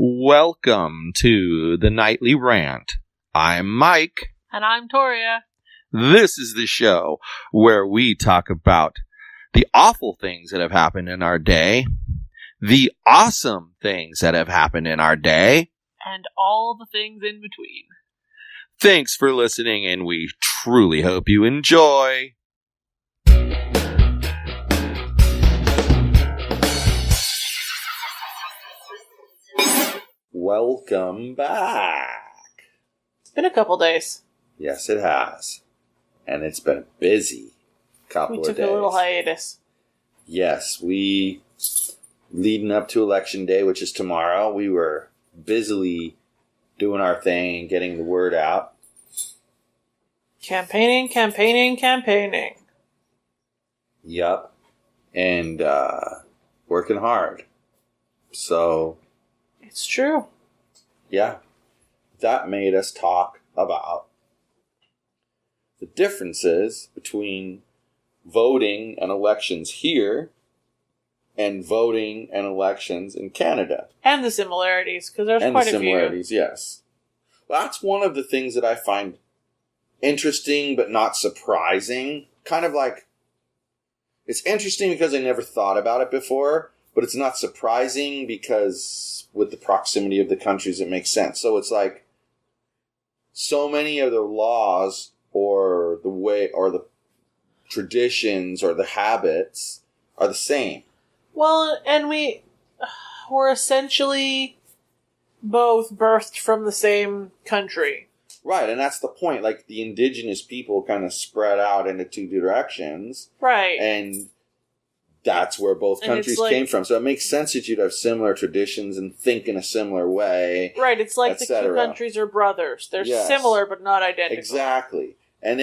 Welcome to the Nightly Rant. I'm Mike. And I'm Torya. This is the show where we talk about the awful things that have happened in our day, the awesome things that have happened in our day, and all the things in between. Thanks for listening, and we truly hope you enjoy. Welcome back. It's been a couple days. Yes, it has. And it's been a busy couple of days. We took a little hiatus. Yes, leading up to Election Day, which is tomorrow, we were busily doing our thing and getting the word out. Campaigning. Yup. And working hard. So... It's true. Yeah. That made us talk about the differences between voting and elections here and voting and elections in Canada. And the similarities, because there's and quite the a few. similarities, yes. Well, that's one of the things that I find interesting but not surprising. Kind of like, it's interesting because I never thought about it before, but it's not surprising because with the proximity of the countries, it makes sense. So it's like so many of the laws or the way or the traditions or the habits are the same. Well, and we're essentially both birthed from the same country. Right, and that's the point. Like, the indigenous people kind of spread out into two directions. Right. And that's where both countries came from. So it makes sense that you'd have similar traditions and think in a similar way. Right, it's like the two countries are brothers. They're similar but not identical. Exactly. And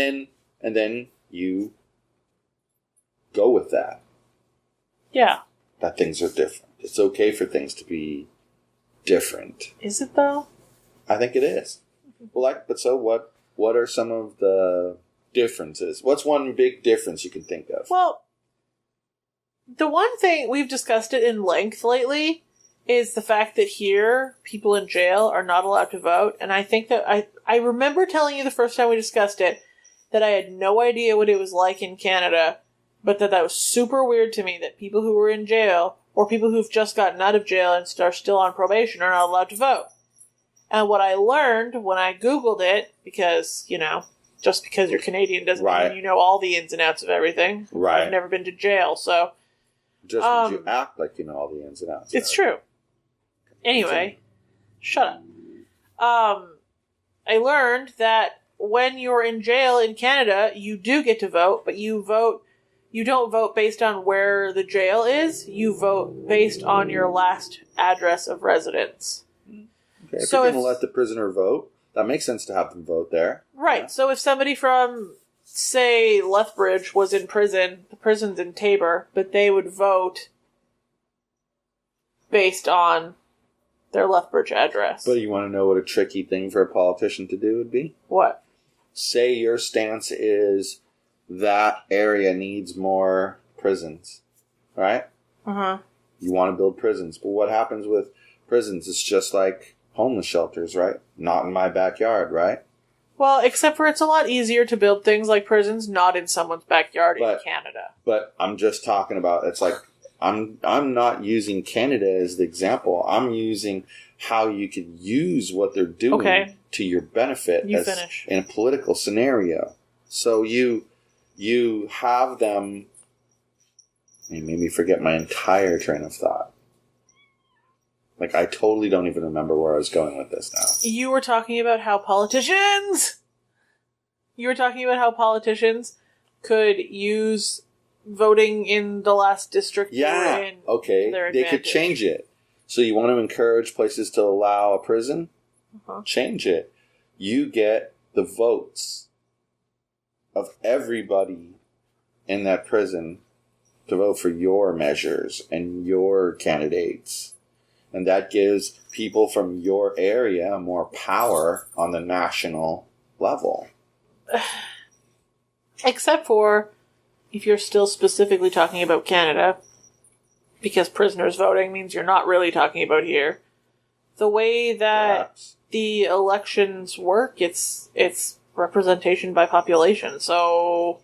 then you go with that. Yeah. That things are different. It's okay for things to be different. Is it though? I think it is. Well, so what are some of the differences? What's one big difference you can think of? Well, the one thing, we've discussed it in length lately, is the fact that here, people in jail are not allowed to vote. And I think that I remember telling you the first time we discussed it that I had no idea what it was like in Canada, but that was super weird to me that people who were in jail, or people who've just gotten out of jail and are still on probation, are not allowed to vote. And what I learned when I Googled it, because, just because you're Canadian doesn't mean you know all the ins and outs of everything. Right. I've never been to jail, so... Just because you act like you know all the ins and outs. It's true. Anyway, shut up. I learned that when you're in jail in Canada, you do get to vote, but you don't vote based on where the jail is. You vote based on your last address of residence. Okay, so if you're going to let the prisoner vote, that makes sense to have them vote there. Right. Yeah. So if somebody from, say, Lethbridge was in prison, the prison's in Tabor, but they would vote based on their Lethbridge address. But you want to know what a tricky thing for a politician to do would be? What? Say your stance is that area needs more prisons, right? Uh-huh. You want to build prisons. But what happens with prisons? It's just like homeless shelters, right? Not in my backyard, right? Well, except for it's a lot easier to build things like prisons not in someone's backyard in Canada. But I'm just talking about, it's like, I'm not using Canada as the example. I'm using how you could use what they're doing to your benefit in a political scenario. So you have them... You made me forget my entire train of thought. Like, I totally don't even remember where I was going with this now. You were talking about how politicians could use voting in the last district they were in to their advantage. They could change it. So you want to encourage places to allow a prison? Uh-huh. Change it. You get the votes of everybody in that prison to vote for your measures and your candidates. And that gives people from your area more power on the national level. Except for if you're still specifically talking about Canada, because prisoners voting means you're not really talking about here. the way that Perhaps. the elections work, it's representation by population. So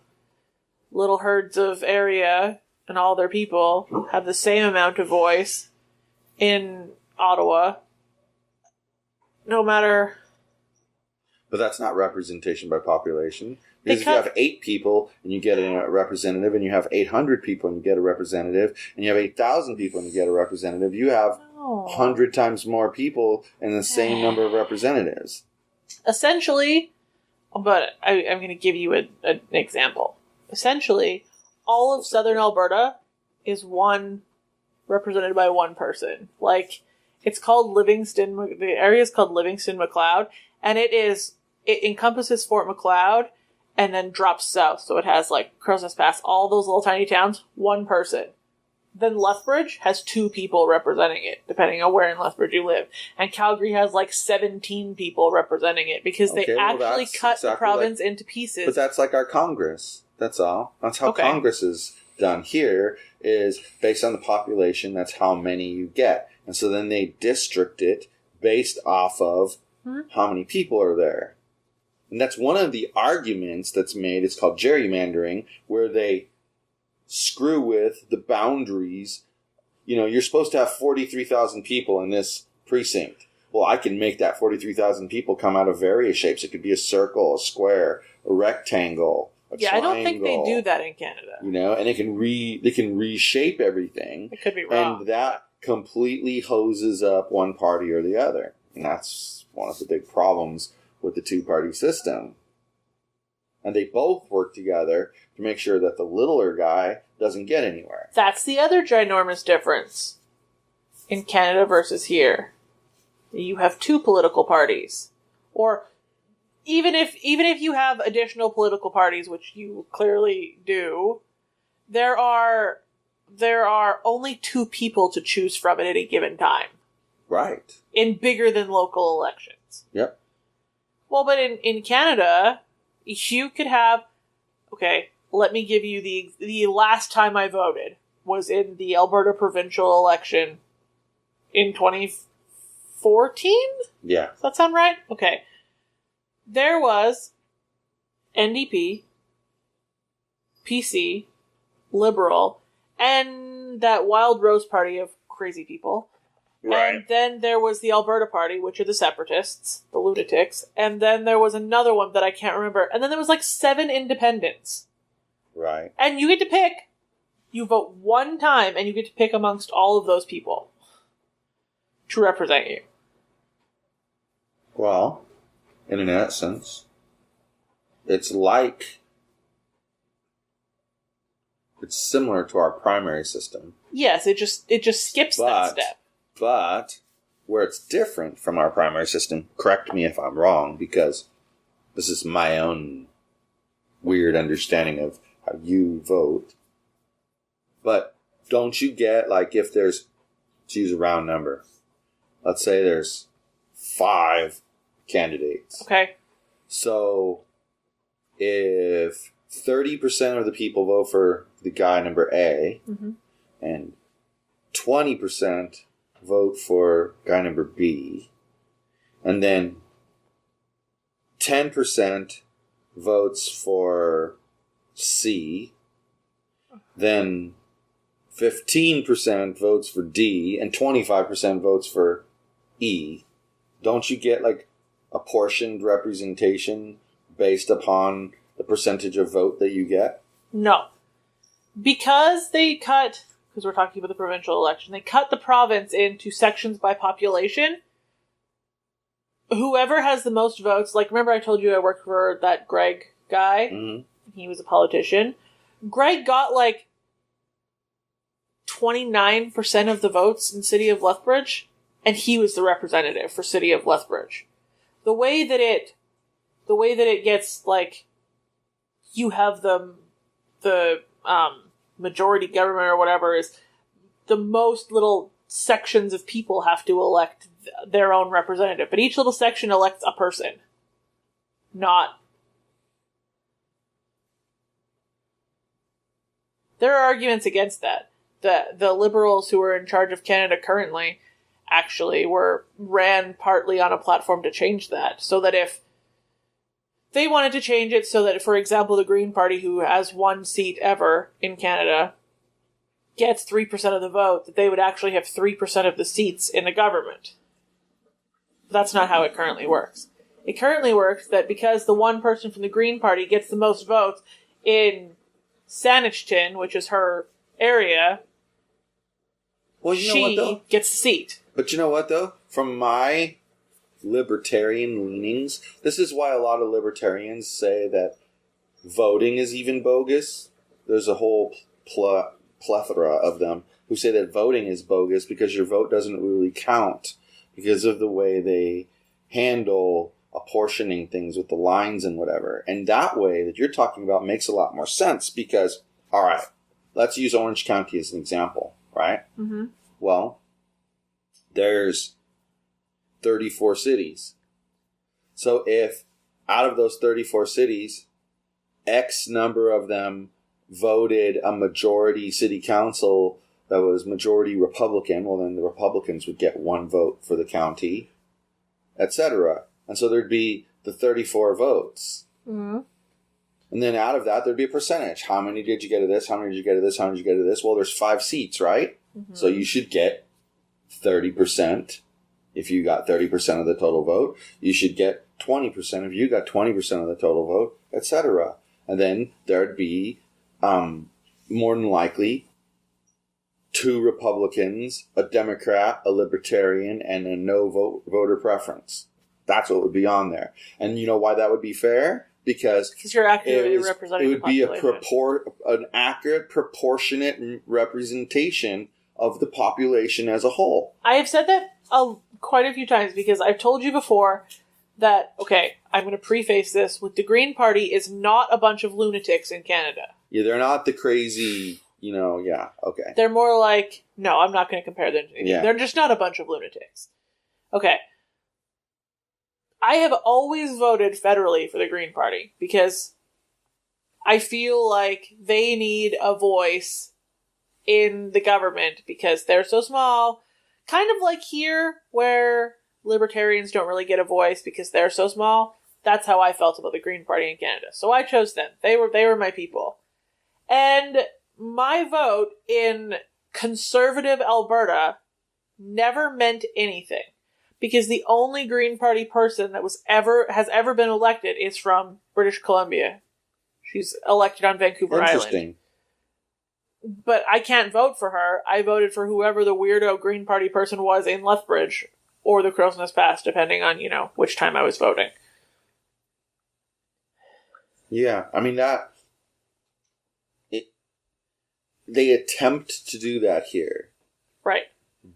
little herds of area and all their people have the same amount of voice in Ottawa, no matter. But that's not representation by population. Because if you have 8 people and you get a representative, and you have 800 people and you get a representative, and you have 8,000 people and you get a representative, you have 100 times more people and the same number of representatives. Essentially, but I'm going to give you an example. Essentially, all of southern Alberta is represented by one person. Like, it's called Livingston, the area is called Livingston-McLeod, and it encompasses Fort McLeod, and then drops south. So it has, like, Crowsnest Pass, all those little tiny towns, one person. Then Lethbridge has 2 people representing it, depending on where in Lethbridge you live. And Calgary has, like, 17 people representing it, because they actually cut the province into pieces. But that's like our Congress. That's all. That's how Congress is done. Here is based on the population, that's how many you get. And so then they district it based off of how many people are there. And that's one of the arguments that's made. It's called gerrymandering, where they screw with the boundaries. You know, you're supposed to have 43,000 people in this precinct. Well, I can make that 43,000 people come out of various shapes. It could be a circle, a square, a rectangle, a triangle. I don't think they do that in Canada. You know, and they can reshape everything. It could be wrong. And that completely hoses up one party or the other. And that's one of the big problems with the 2-party system. And they both work together to make sure that the littler guy doesn't get anywhere. That's the other ginormous difference in Canada versus here. You have 2 political parties. Or even if you have additional political parties, which you clearly do, there are only 2 people to choose from at any given time. Right. In bigger than local elections. Yep. Well, but in Canada, you could have... Okay, let me give you the last time I voted was in the Alberta provincial election in 2014? Yeah. Does that sound right? Okay. There was NDP, PC, Liberal, and that Wild Rose Party of crazy people. Right. And then there was the Alberta Party, which are the separatists, the lunatics. And then there was another one that I can't remember. And then there was like 7 independents. Right. And you get to pick. You vote one time, and you get to pick amongst all of those people to represent you. Well, in an essence, it's similar to our primary system. Yes, it just skips that step. But where it's different from our primary system, correct me if I'm wrong, because this is my own weird understanding of how you vote. But don't you get, like, if there's, let's use a round number, let's say there's 5 candidates. Okay. So if 30% of the people vote for the guy number A, and 20% vote for guy number B, and then 10% votes for C, then 15% votes for D, and 25% votes for E. Don't you get, like, apportioned representation based upon the percentage of vote that you get? No. Because we're talking about the provincial election, they cut the province into sections by population. Whoever has the most votes, like, remember I told you I worked for that Greg guy? Mm-hmm. He was a politician. Greg got, like, 29% of the votes in City of Lethbridge, and he was the representative for City of Lethbridge. The way that it gets, like, you have the majority government or whatever, is the most little sections of people have to elect their own representative. But each little section elects a person. Not... There are arguments against that. The Liberals who are in charge of Canada currently actually ran partly on a platform to change that. So that if they wanted to change it so that, for example, the Green Party, who has one seat ever in Canada, gets 3% of the vote, that they would actually have 3% of the seats in the government. But that's not how it currently works. It currently works that because the one person from the Green Party gets the most votes in Saanich, which is her area, well, you know what, though? Gets the seat. But you know what, though? From my libertarian leanings, this is why a lot of libertarians say that voting is even bogus. There's a whole plethora of them who say that voting is bogus because your vote doesn't really count because of the way they handle apportioning things with the lines and whatever. And that way that you're talking about makes a lot more sense because, all right, let's use Orange County as an example, right? Mm-hmm. Well, there's 34 cities. So if out of those 34 cities, X number of them voted a majority city council that was majority Republican, well, then the Republicans would get one vote for the county, etc. And so there'd be the 34 votes. Mm-hmm. And then out of that, there'd be a percentage. How many did you get of this? How many did you get of this? How many did you get of this? Well, there's 5 seats, right? Mm-hmm. So you should get 30%. If you got 30% of the total vote, you should get 20% if you got 20% of the total vote, etc. And then there'd be more than likely 2 Republicans, a Democrat, a Libertarian, and a no voter preference. That's what would be on there. And you know why that would be fair? Because you're accurately representing the population. It would be an accurate, proportionate representation of the population as a whole. I have said that quite a few times because I've told you before that, okay, I'm going to preface this with the Green Party is not a bunch of lunatics in Canada. Yeah, they're not the crazy, yeah, okay. They're more like, no, I'm not going to compare them to anything. Yeah. They're just not a bunch of lunatics. Okay. I have always voted federally for the Green Party because I feel like they need a voice in the government because they're so small. Kind of like here, where libertarians don't really get a voice because they're so small. That's how I felt about the Green Party in Canada. So I chose them. They were my people. And my vote in conservative Alberta never meant anything. Because the only Green Party person that has ever been elected is from British Columbia. She's elected on Vancouver Island. But I can't vote for her. I voted for whoever the weirdo Green Party person was in Lethbridge or the Crow's Nest Pass, depending on, which time I was voting. Yeah, I mean, they attempt to do that here. Right.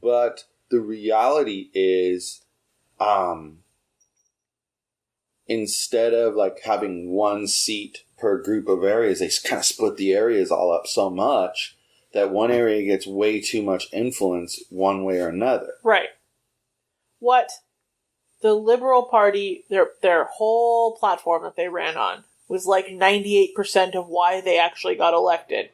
But the reality is, instead of having one seat per group of areas, they kind of split the areas all up so much that one area gets way too much influence one way or another. Right. What the Liberal Party, their whole platform that they ran on was 98% of why they actually got elected,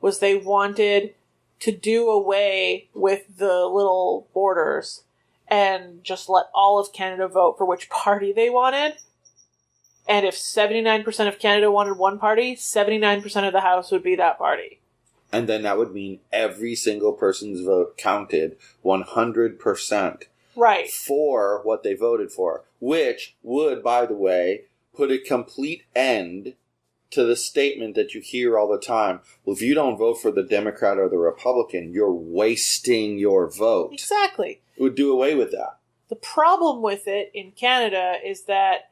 was they wanted to do away with the little borders and just let all of Canada vote for which party they wanted. And if 79% of Canada wanted one party, 79% of the House would be that party. And then that would mean every single person's vote counted 100%. Right. For what they voted for. Which would, by the way, put a complete end to the statement that you hear all the time. Well, if you don't vote for the Democrat or the Republican, you're wasting your vote. Exactly. It would do away with that. The problem with it in Canada is that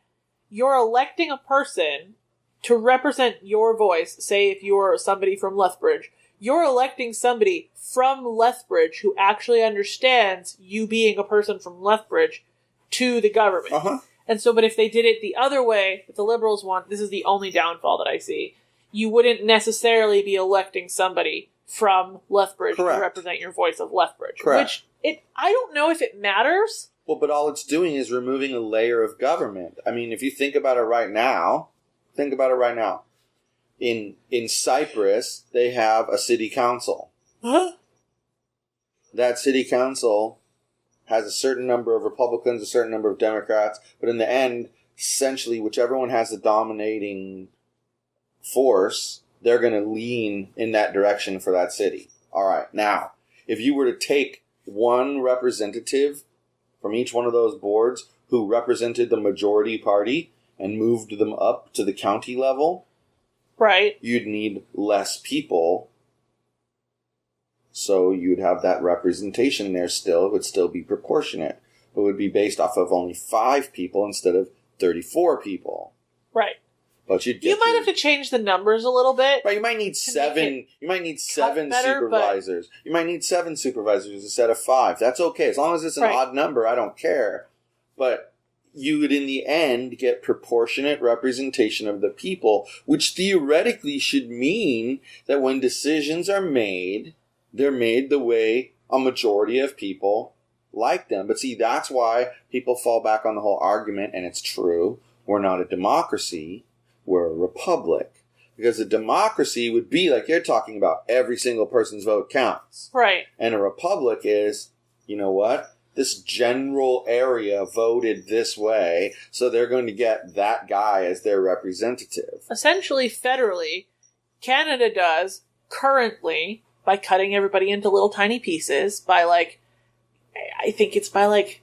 you're electing a person to represent your voice. Say if you're somebody from Lethbridge, you're electing somebody from Lethbridge who actually understands you being a person from Lethbridge to the government. Uh-huh. And so, but if they did it the other way, if the Liberals want, this is the only downfall that I see, you wouldn't necessarily be electing somebody from Lethbridge Correct. to represent your voice of Lethbridge. Correct. Which, I don't know if it matters. Well, but all it's doing is removing a layer of government. I mean, if you think about it right now. In Cyprus, they have a city council. Huh? That city council has a certain number of Republicans, a certain number of Democrats, but in the end, essentially, whichever one has the dominating force, they're going to lean in that direction for that city. All right, now, if you were to take one representative from each one of those boards who represented the majority party and moved them up to the county level, right, you'd need less people. So you'd have that representation there still. It would still be proportionate. It would be based off of only 5 people instead of 34 people. Right. But you might have to change the numbers a little bit. Right, you might need 7. You might need 7 supervisors. You might need 7 supervisors instead of 5. That's okay. As long as it's an odd number, I don't care. But you would, in the end, get proportionate representation of the people, which theoretically should mean that when decisions are made, they're made the way a majority of people like them. But see, that's why people fall back on the whole argument, and it's true, we're not a democracy, we're a republic. Because a democracy would be, like you're talking about, every single person's vote counts. Right. And a republic is, you know what? This general area voted this way, so they're going to get that guy as their representative. Essentially, federally, Canada does, currently, by cutting everybody into little tiny pieces, by I think it's by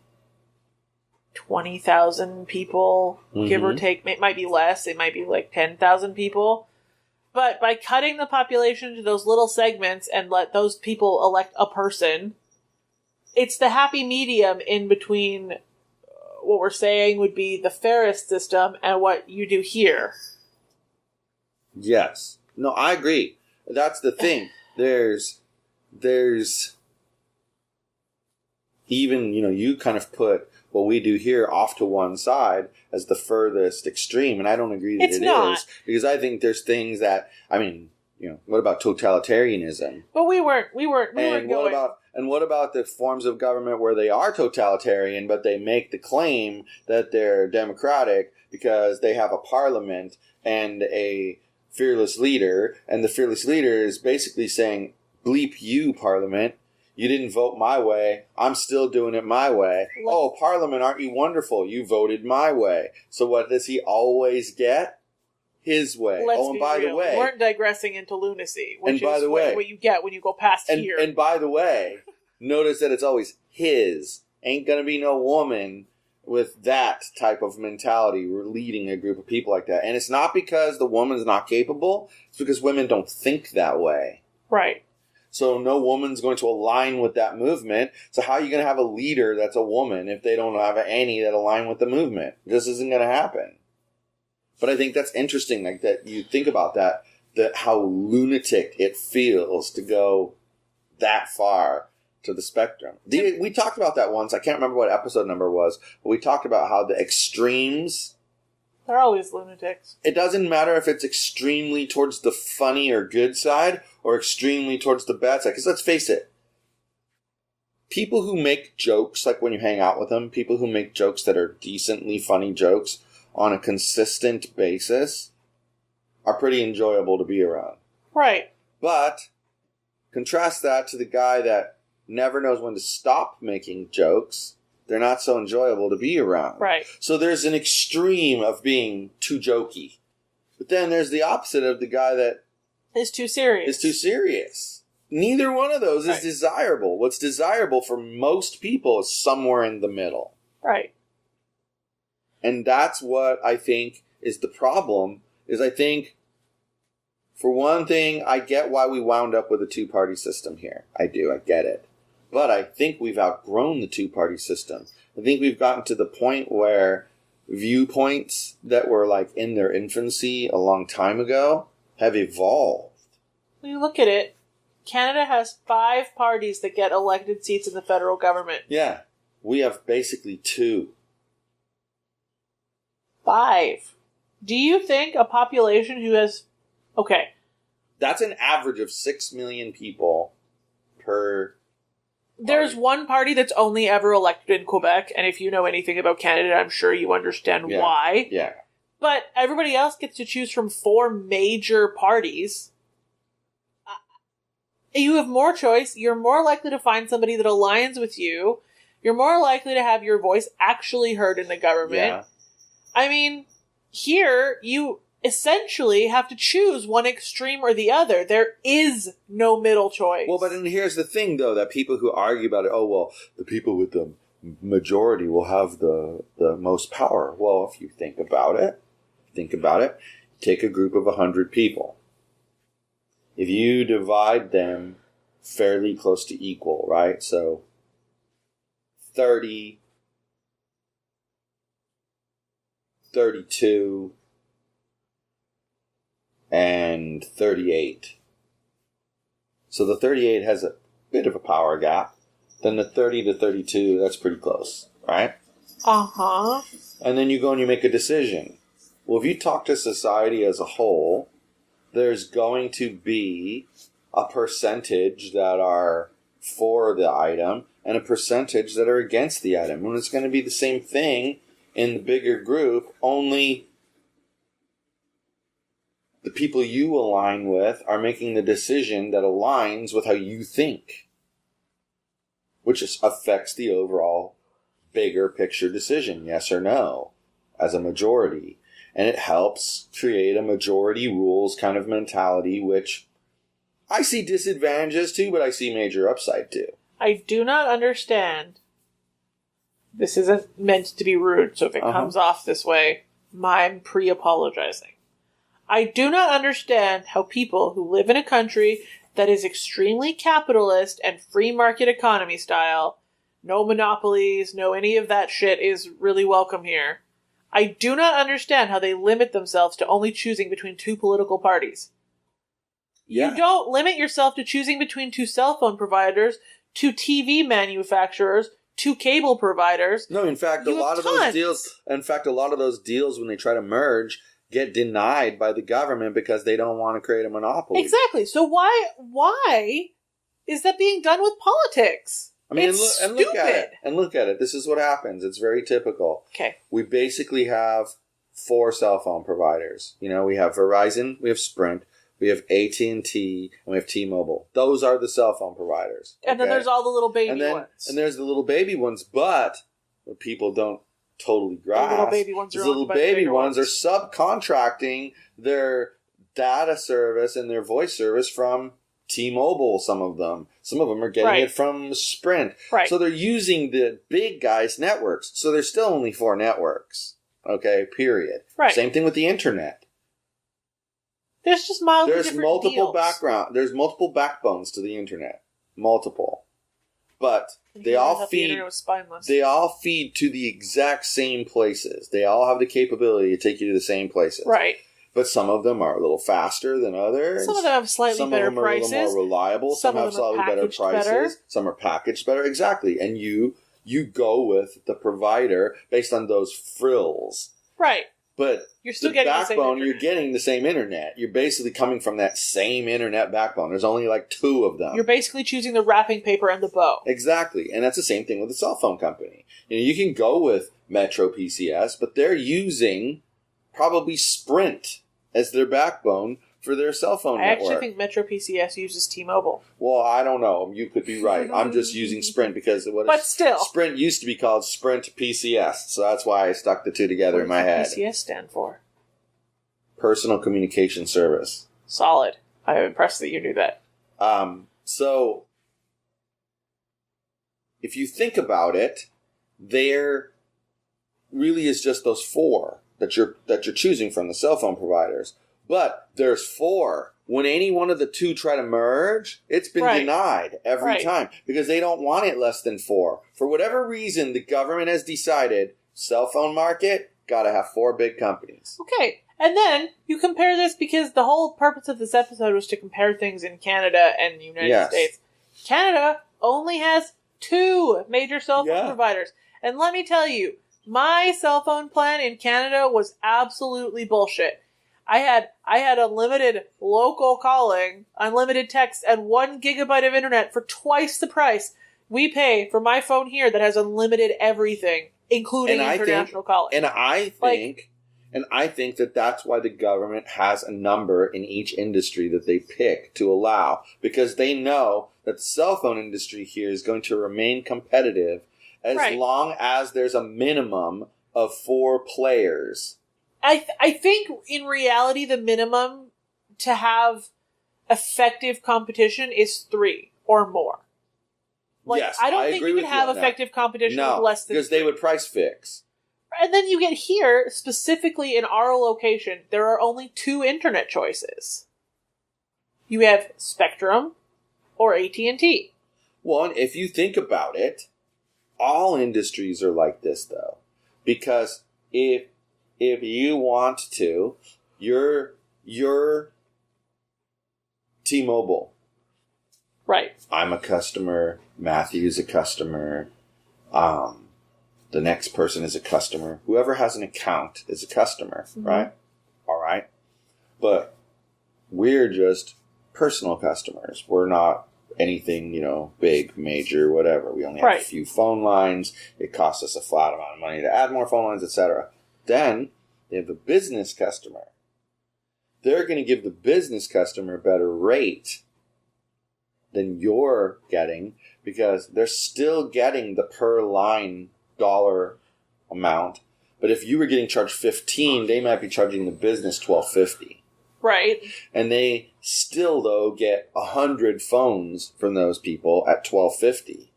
20,000 people, give or take. It might be less. It might be 10,000 people. But by cutting the population into those little segments and let those people elect a person, it's the happy medium in between what we're saying would be the fairest system and what you do here. Yes. No, I agree. That's the thing. There's even, you kind of put what we do here off to one side as the furthest extreme, and I don't agree that it is, because I think there's things that, what about totalitarianism? But we weren't going. What about the forms of government where they are totalitarian, but they make the claim that they're democratic because they have a parliament and a fearless leader, and the fearless leader is basically saying, bleep you, Parliament. You didn't vote my way. I'm still doing it my way. Oh, Parliament, aren't you wonderful? You voted my way. So what does he always get? His way. And by the way, we weren't digressing into lunacy, which is what you get when you go past here. And by the way, notice that it's always his. Ain't gonna be no woman with that type of mentality. We're leading a group of people like that. And it's not because the woman's not capable. It's because women don't think that way. Right. So no woman's going to align with that movement. So how are you going to have a leader that's a woman if they don't have any that align with the movement? This isn't going to happen. But I think that's interesting, that you think about that how lunatic it feels to go that far to the spectrum. We talked about that once. I can't remember what episode number it was, but we talked about how the extremes... They're always lunatics. It doesn't matter if it's extremely towards the funny or good side or extremely towards the bad side. Because let's face it, people who make jokes, like when you hang out with them, people who make jokes that are decently funny jokes on a consistent basis are pretty enjoyable to be around. Right. But contrast that to the guy that never knows when to stop making jokes. They're not so enjoyable to be around. Right. So there's an extreme of being too jokey. But then there's the opposite of the guy that is too serious. Neither one of those is desirable. What's desirable for most people is somewhere in the middle. Right. And that's what I think is the problem, is I think, for one thing, I get why we wound up with a two-party system here. I do. I get it. But I think we've outgrown the two-party system. I think we've gotten to the point where viewpoints that were in their infancy a long time ago have evolved. When you look at it, Canada has 5 parties that get elected seats in the federal government. Yeah. We have basically 2. 5. Do you think a population who has... Okay. That's an average of 6 million people per... There's one party that's only ever elected in Quebec, and if you know anything about Canada, I'm sure you understand why. Yeah. But everybody else gets to choose from 4 major parties. You have more choice. You're more likely to find somebody that aligns with you. You're more likely to have your voice actually heard in the government. Yeah. I mean, here, you essentially have to choose one extreme or the other. There is no middle choice. Well, but here's the thing, though, that people who argue about it, oh, well, the people with the majority will have the most power. Well, if you think about it, take a group of 100 people. If you divide them fairly close to equal, right? So 30, 32, and 38. So the 38 has a bit of a power gap. Then the 30 to 32, that's pretty close, right? Uh-huh. And then you go and you make a decision. Well, if you talk to society as a whole, there's going to be a percentage that are for the item and a percentage that are against the item. And it's going to be the same thing in the bigger group, only the people you align with are making the decision that aligns with how you think, which affects the overall bigger picture decision, yes or no, as a majority. And it helps create a majority rules kind of mentality, which I see disadvantages to, but I see major upside to. I do not understand. This isn't meant to be rude, so if it comes off this way, I'm pre-apologizing. I do not understand how people who live in a country that is extremely capitalist and free market economy style, no monopolies, no any of that shit is really welcome here. I do not understand how they limit themselves to only choosing between two political parties. Yeah. You don't limit yourself to choosing between two cell phone providers, two TV manufacturers, two cable providers. No, in fact, a lot of those deals when they try to merge get denied by the government because they don't want to create a monopoly. Exactly. So why is that being done with politics? I mean, it's and look at it. This is what happens. It's very typical. Okay. We basically have 4 cell phone providers. You know, we have Verizon, we have Sprint, we have AT&T, and we have T-Mobile. Those are the cell phone providers. And then there's all the little baby ones. And there's the little baby ones, but what people don't totally grasp, the little baby ones are, subcontracting their data service and their voice service from T-Mobile, some of them. Some of them are getting it from Sprint. Right. So they're using the big guys' networks. So there's still only 4 networks. Okay, period. Right. Same thing with the internet. There's just mildly different deals. There's multiple backbones to the internet. Multiple. But they all feed to the exact same places. They all have the capability to take you to the same places. Right. But some of them are a little faster than others. Some of them have slightly better prices. Some of them are a little more reliable. Some have slightly better prices. Some are packaged better. Exactly. And you go with the provider based on those frills. Right. But you're still getting the same internet. You're getting the same internet. You're basically coming from that same internet backbone. There's only like 2 of them. You're basically choosing the wrapping paper and the bow. Exactly. And that's the same thing with the cell phone company. You can go with Metro PCS, but they're using probably Sprint as their backbone for their cell phone network. I actually think Metro PCS uses T-Mobile. Well, I don't know. You could be right. I'm just using Sprint because Sprint used to be called Sprint PCS, so that's why I stuck the 2 together in my head. What does PCS stand for? Personal Communication Service. Solid. I'm impressed that you knew that. So, if you think about it, there really is just those 4 that you're choosing from, the cell phone providers. But there's 4. When any one of the 2 try to merge, it's been denied every time because they don't want it less than 4. For whatever reason, the government has decided cell phone market, got to have 4 big companies. Okay. And then you compare this because the whole purpose of this episode was to compare things in Canada and the United States. Canada only has 2 major cell phone providers. And let me tell you, my cell phone plan in Canada was absolutely bullshit. I had unlimited local calling, unlimited text, and 1 gigabyte of internet for twice the price we pay for my phone here that has unlimited everything, including international calling. And I think that that's why the government has a number in each industry that they pick to allow, because they know that the cell phone industry here is going to remain competitive as Right. long as there's a minimum of 4 players. I think in reality the minimum to have effective competition is 3 or more. Like, Yes, I don't I think agree you with can you have on that. effective competition No, with less than because 3. they would price fix. And then you get here, specifically in our location, there are only 2 internet choices. You have Spectrum or AT&T. Well, and if you think about it, all industries are like this, though. Because if you want to, you're T-Mobile. Right. I'm a customer. Matthew's a customer. The next person is a customer. Whoever has an account is a customer, right? All right. But we're just personal customers. We're not anything, big, major, whatever. We only have a few phone lines. It costs us a flat amount of money to add more phone lines, etc. Then they have a business customer. They're going to give the business customer a better rate than you're getting because they're still getting the per line dollar amount. But if you were getting charged $15, they might be charging the business $12.50. Right. And they still, though, get 100 phones from those people at $12.50.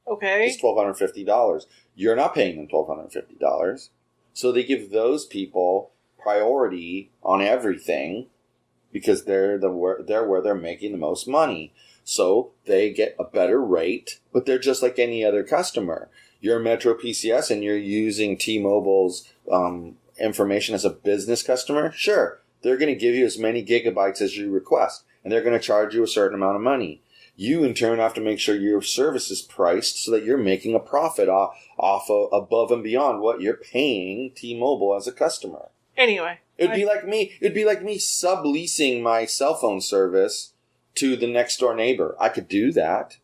Okay. It's $1,250. You're not paying them $1,250. So they give those people priority on everything because they're where they're making the most money. So they get a better rate, but they're just like any other customer. You're Metro PCS and you're using T-Mobile's information as a business customer. Sure, they're going to give you as many gigabytes as you request, and they're going to charge you a certain amount of money. You, in turn, have to make sure your service is priced so that you're making a profit off of above and beyond what you're paying T-Mobile as a customer. Anyway. It'd be like me subleasing my cell phone service to the next door neighbor. I could do that.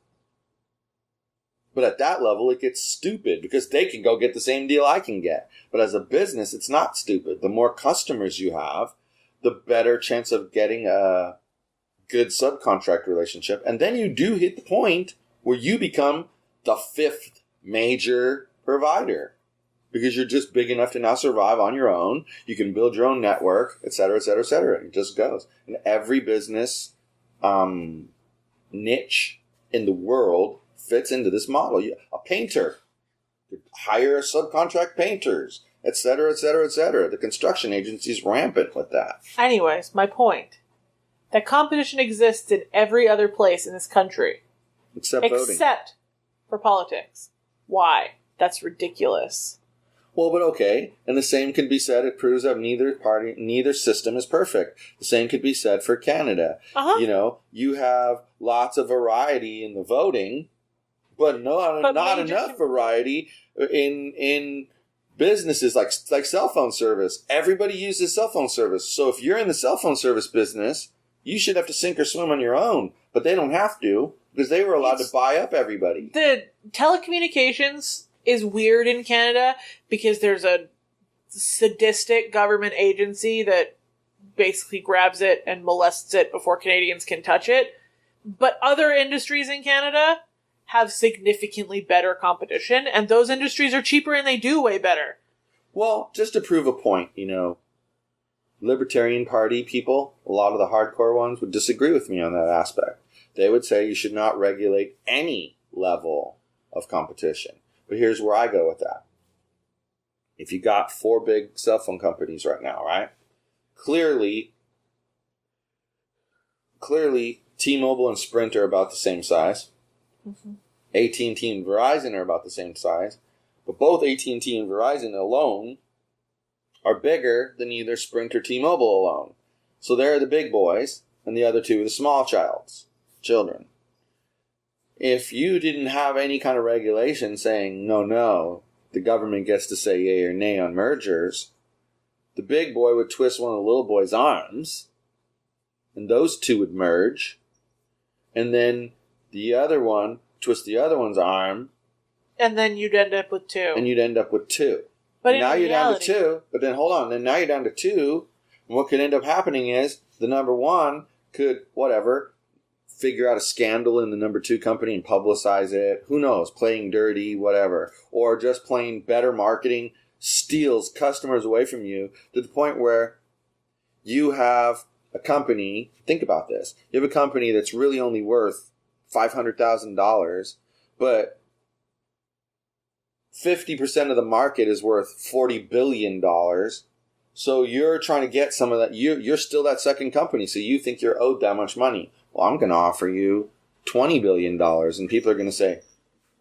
But at that level, it gets stupid because they can go get the same deal I can get. But as a business, it's not stupid. The more customers you have, the better chance of getting a good subcontract relationship. And then you do hit the point where you become the 5th major provider because you're just big enough to now survive on your own. You can build your own network, et cetera, et cetera, et cetera. It just goes. And every business niche in the world fits into this model. A painter, hire subcontract painters, et cetera, et cetera, et cetera. The construction agency's rampant with that. Anyways, my point. That competition exists in every other place in this country. Except voting. Except for politics. Why? That's ridiculous. Well, but okay. And the same can be said. It proves that neither system is perfect. The same could be said for Canada. Uh-huh. You have lots of variety in the voting, but not enough variety in businesses like cell phone service. Everybody uses cell phone service. So if you're in the cell phone service business, you should have to sink or swim on your own. But they don't have to because they were allowed to buy up everybody. The telecommunications is weird in Canada because there's a sadistic government agency that basically grabs it and molests it before Canadians can touch it. But other industries in Canada have significantly better competition, and those industries are cheaper and they do way better. Well, just to prove a point, Libertarian Party people, a lot of the hardcore ones, would disagree with me on that aspect. They would say you should not regulate any level of competition. But here's where I go with that. If you got 4 big cell phone companies right now, right? Clearly, T-Mobile and Sprint are about the same size. Mm-hmm. AT&T and Verizon are about the same size. But both AT&T and Verizon alone are bigger than either Sprint or T-Mobile alone. So they're the big boys, and the other 2 are the small children. If you didn't have any kind of regulation saying, no, the government gets to say yay or nay on mergers, the big boy would twist one of the little boy's arms, and those 2 would merge, and then the other one twist the other one's arm, and then you'd end up with 2. And you'd end up with 2. But now you're down to reality, 2, but then hold on, then now you're down to 2, and what could end up happening is the number 1 could, figure out a scandal in the number 2 company and publicize it. Who knows? Playing dirty, whatever. Or just plain better marketing steals customers away from you to the point where you have a company, think about this, you have a company that's really only worth $500,000, but 50% of the market is worth $40 billion. So you're trying to get some of that. You're still that second company, so you think you're owed that much money. Well, I'm going to offer you $20 billion. And people are going to say,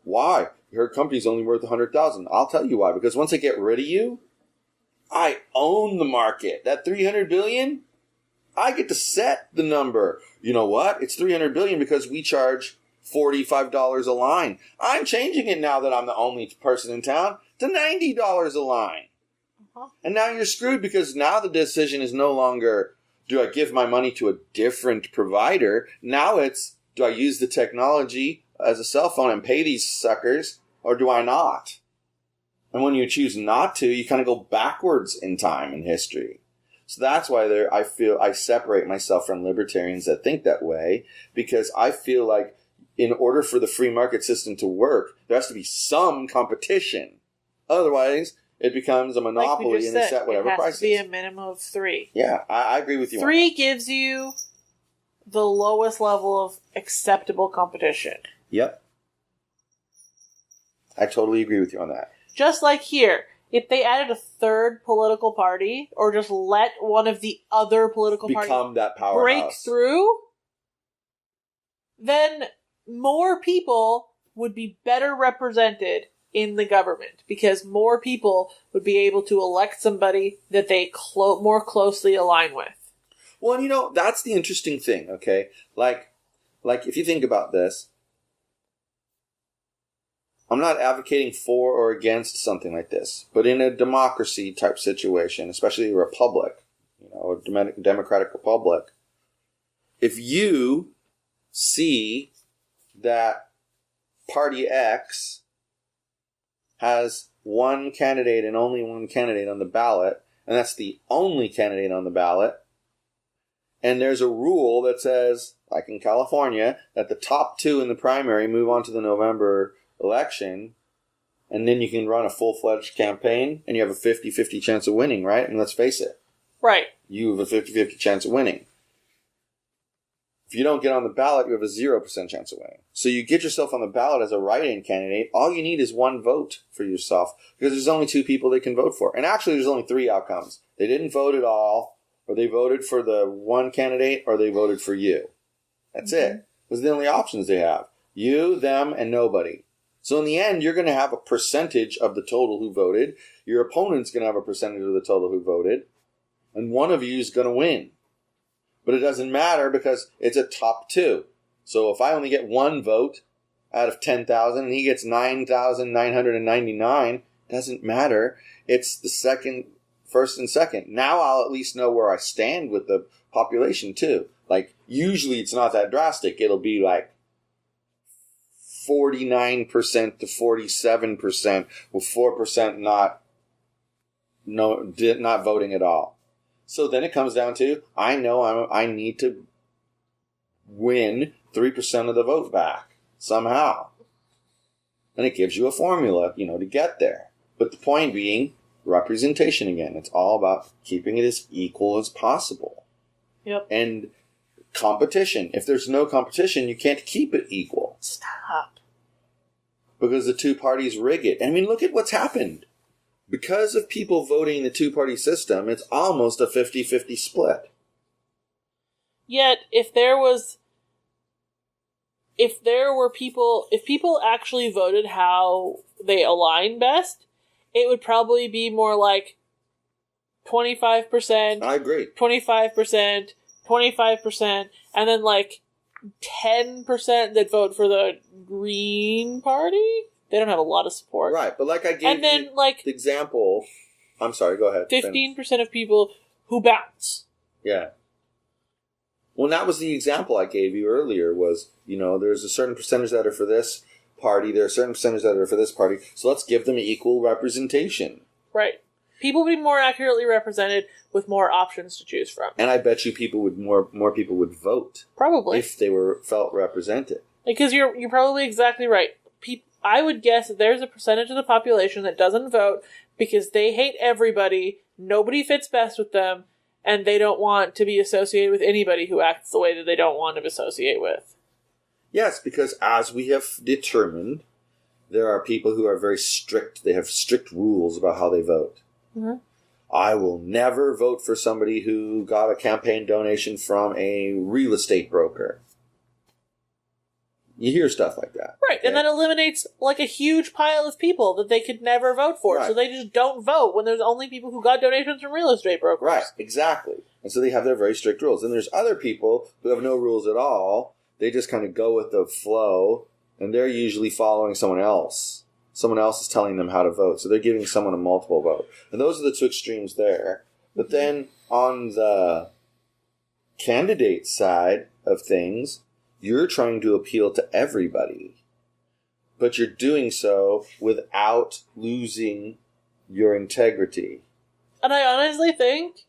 why? Your company's only worth $100,000. I'll tell you why. Because once I get rid of you, I own the market. That $300 billion, I get to set the number. You know what? It's $300 billion because we charge $45 a line. I'm changing it now that I'm the only person in town to $90 a line. Uh-huh. And now you're screwed because now the decision is no longer, do I give my money to a different provider? Now it's, do I use the technology as a cell phone and pay these suckers, or do I not? And when you choose not to, you kind of go backwards in time in history. So that's why I feel I separate myself from libertarians that think that way, because I feel like in order for the free market system to work, there has to be some competition. Otherwise, it becomes a monopoly and they set whatever prices. It has to be a minimum of 3. Yeah, I agree with you. 3 gives you the lowest level of acceptable competition. Yep. I totally agree with you on that. Just like here, if they added a third political party, or just let one of the other political become parties that powerhouse, break through, then more people would be better represented in the government, because more people would be able to elect somebody that they more closely align with. Well, and that's the interesting thing, okay? Like if you think about this, I'm not advocating for or against something like this, but in a democracy type situation, especially a republic, a democratic republic, if you see that Party X has one candidate and only one candidate on the ballot, and that's the only candidate on the ballot, and there's a rule that says, like in California, that the top 2 in the primary move on to the November election, and then you can run a full-fledged campaign, and you have a 50-50 chance of winning, right? And let's face it. Right. You have a 50-50 chance of winning. If you don't get on the ballot, you have a 0% chance of winning. So you get yourself on the ballot as a write-in candidate. All you need is one vote for yourself, because there's only 2 people they can vote for. And actually, there's only 3 outcomes. They didn't vote at all, or they voted for the one candidate, or they voted for you. That's it. Those are the only options they have. You, them, and nobody. So in the end, you're going to have a percentage of the total who voted. Your opponent's going to have a percentage of the total who voted. And one of you is going to win. But it doesn't matter because it's a top 2. So if I only get 1 vote out of 10,000 and he gets 9,999, doesn't matter. It's the first and second. Now I'll at least know where I stand with the population too. Like, usually it's not that drastic. It'll be like 49% to 47%, with 4% not voting at all. So then it comes down to, I know I need to win 3% of the vote back somehow. And it gives you a formula, to get there. But the point being, representation again. It's all about keeping it as equal as possible. Yep. And competition. If there's no competition, you can't keep it equal. Stop. Because the 2 parties rig it. I mean, look at what's happened. Because of people voting the 2-party system, it's almost a 50-50 split. Yet, if people actually voted how they align best, it would probably be more like 25%. I agree. 25%, 25%, and then like 10% that vote for the Green Party. They don't have a lot of support. Right, but like I gave and then, you like, the example... I'm sorry, go ahead. 15% of people who bounce. Yeah. Well, that was the example I gave you earlier was, there's a certain percentage that are for this party, there are certain percentage that are for this party, so let's give them equal representation. Right. People would be more accurately represented with more options to choose from. And I bet you more people would vote. Probably. If they felt represented. Because you're probably exactly right. I would guess that there's a percentage of the population that doesn't vote because they hate everybody, nobody fits best with them, and they don't want to be associated with anybody who acts the way that they don't want to associate with. Yes, because as we have determined, there are people who are very strict. They have strict rules about how they vote. Mm-hmm. I will never vote for somebody who got a campaign donation from a real estate broker. You hear stuff like that. Right, okay? And that eliminates like a huge pile of people that they could never vote for. Right. So they just don't vote when there's only people who got donations from real estate brokers. Right, exactly. And so they have their very strict rules. And there's other people who have no rules at all. They just kind of go with the flow, and they're usually following someone else. Someone else is telling them how to vote. So they're giving someone a multiple vote. And those are the two extremes there. But then on the candidate side of things, you're trying to appeal to everybody. But you're doing so without losing your integrity. And I honestly think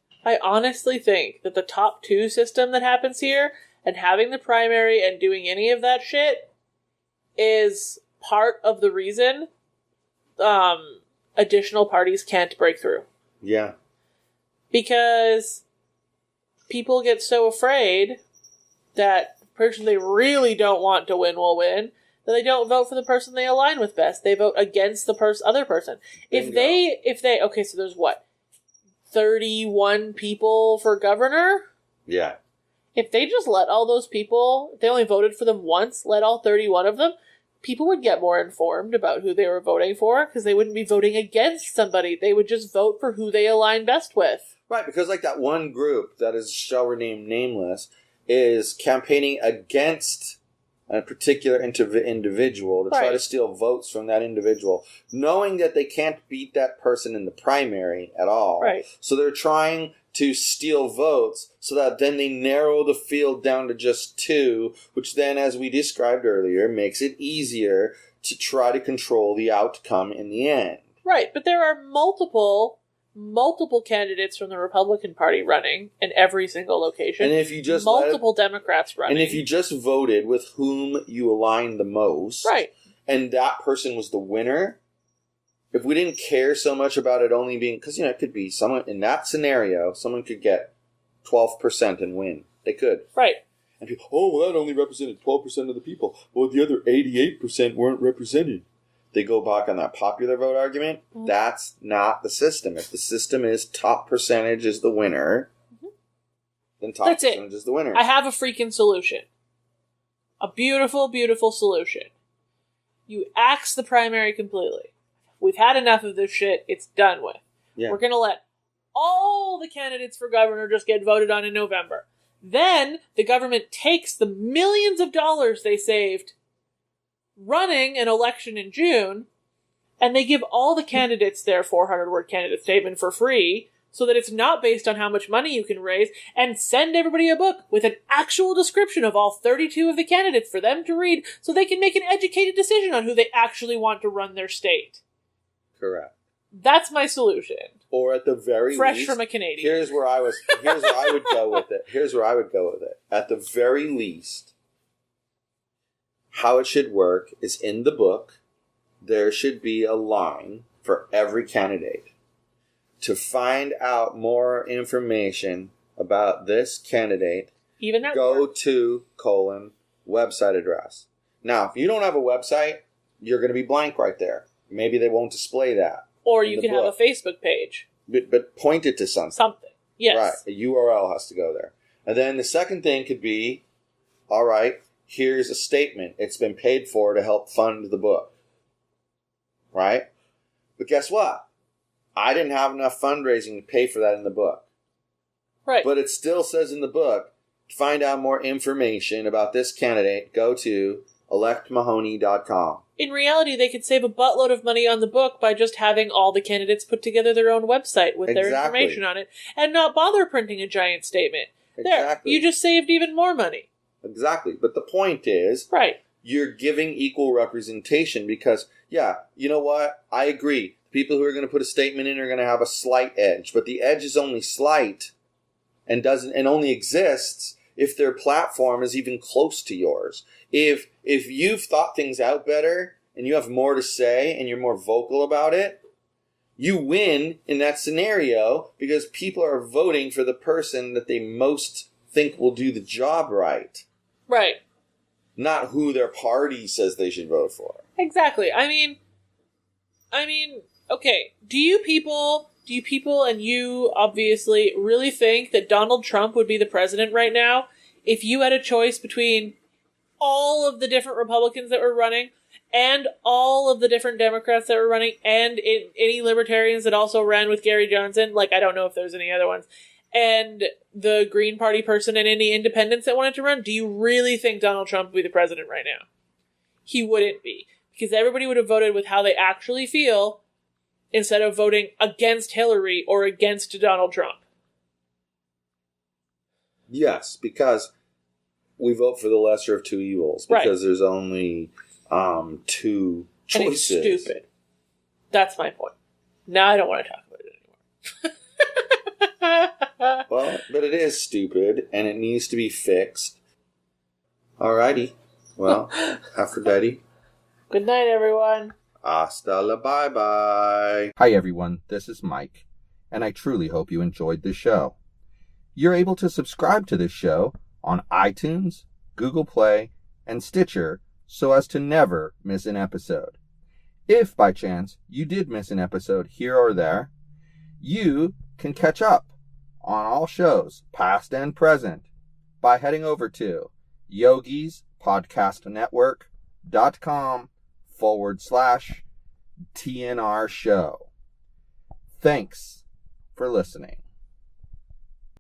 that the top two system that happens here, and having the primary and doing any of that shit, is part of the reason additional parties can't break through. Yeah. Because people get so afraid that the person they really don't want to win will win, that they don't vote for the person they align with best. They vote against the other person. If they okay, so there's what? 31 people for governor? Yeah. If they just let all those people, if they only voted for them once, let all 31 of them, people would get more informed about who they were voting for, because they wouldn't be voting against somebody. They would just vote for who they align best with. Right, because like that one group that is shall remain nameless is campaigning against a particular individual to try to steal votes from that individual, knowing that they can't beat that person in the primary at all. Right. So they're trying to steal votes so that then they narrow the field down to just two, which then, as we described earlier, makes it easier to try to control the outcome in the end. Right, but there are multiple candidates from the Republican Party running in every single location. And if you just multiple Democrats running. And if you just voted with whom you aligned the most, right, and that person was the winner, if we didn't care so much about it only being, because it could be someone in that scenario, someone could get 12% and win. They could, right? And people, that only represented 12% of the people. Well, the other 88% weren't represented. They go back on that popular vote argument. Mm-hmm. That's not the system. If the system is top percentage is the winner, then top percentage is the winner. I have a freaking solution. A beautiful, beautiful solution. You axe the primary completely. We've had enough of this shit. It's done with. Yeah. We're going to let all the candidates for governor just get voted on in November. Then the government takes the millions of dollars they saved running an election in June, and they give all the candidates their 400-word candidate statement for free, so that it's not based on how much money you can raise, and send everybody a book with an actual description of all 32 of the candidates for them to read, so they can make an educated decision on who they actually want to run their state. Correct. That's my solution. Or at the very fresh least, from a Canadian. Here's where I would go with it. At the very least, how it should work is in the book, there should be a line for every candidate. To find out more information about this candidate, go to website address. Now, if you don't have a website, you're going to be blank right there. Maybe they won't display that. Or you can have a Facebook page. But point it to something. Something, yes. Right, a URL has to go there. And then the second thing could be, all right, here's a statement. It's been paid for to help fund the book. Right? But guess what? I didn't have enough fundraising to pay for that in the book. Right. But it still says in the book, to find out more information about this candidate, go to electmahoney.com. In reality, they could save a buttload of money on the book by just having all the candidates put together their own website with their information on it, and not bother printing a giant statement. Exactly. There, you just saved even more money. Exactly. But the point is, right, you're giving equal representation because, yeah, you know what? I agree. People who are going to put a statement in are going to have a slight edge, but the edge is only slight and only exists if their platform is even close to yours. If you've thought things out better and you have more to say and you're more vocal about it, you win in that scenario because people are voting for the person that they most think will do the job right. Right. Not who their party says they should vote for. Exactly. I mean, okay, do you people and you obviously really think that Donald Trump would be the president right now if you had a choice between all of the different Republicans that were running and all of the different Democrats that were running and any libertarians that also ran with Gary Johnson? Like, I don't know if there's any other ones. And the Green Party person and any independents that wanted to run? Do you really think Donald Trump would be the president right now? He wouldn't be. Because everybody would have voted with how they actually feel instead of voting against Hillary or against Donald Trump. Yes, because we vote for the lesser of two evils. Because there's only two choices. And it's stupid. That's my point. Now I don't want to talk about it anymore. Well, but it is stupid, and it needs to be fixed. Alrighty. Well, Aphrodite. Good night, everyone. Hasta la bye-bye. Hi, everyone. This is Mike, and I truly hope you enjoyed this show. You're able to subscribe to this show on iTunes, Google Play, and Stitcher so as to never miss an episode. If, by chance, you did miss an episode here or there, you can catch up on all shows, past and present, by heading over to yogispodcastnetwork.com/TNR show. Thanks for listening.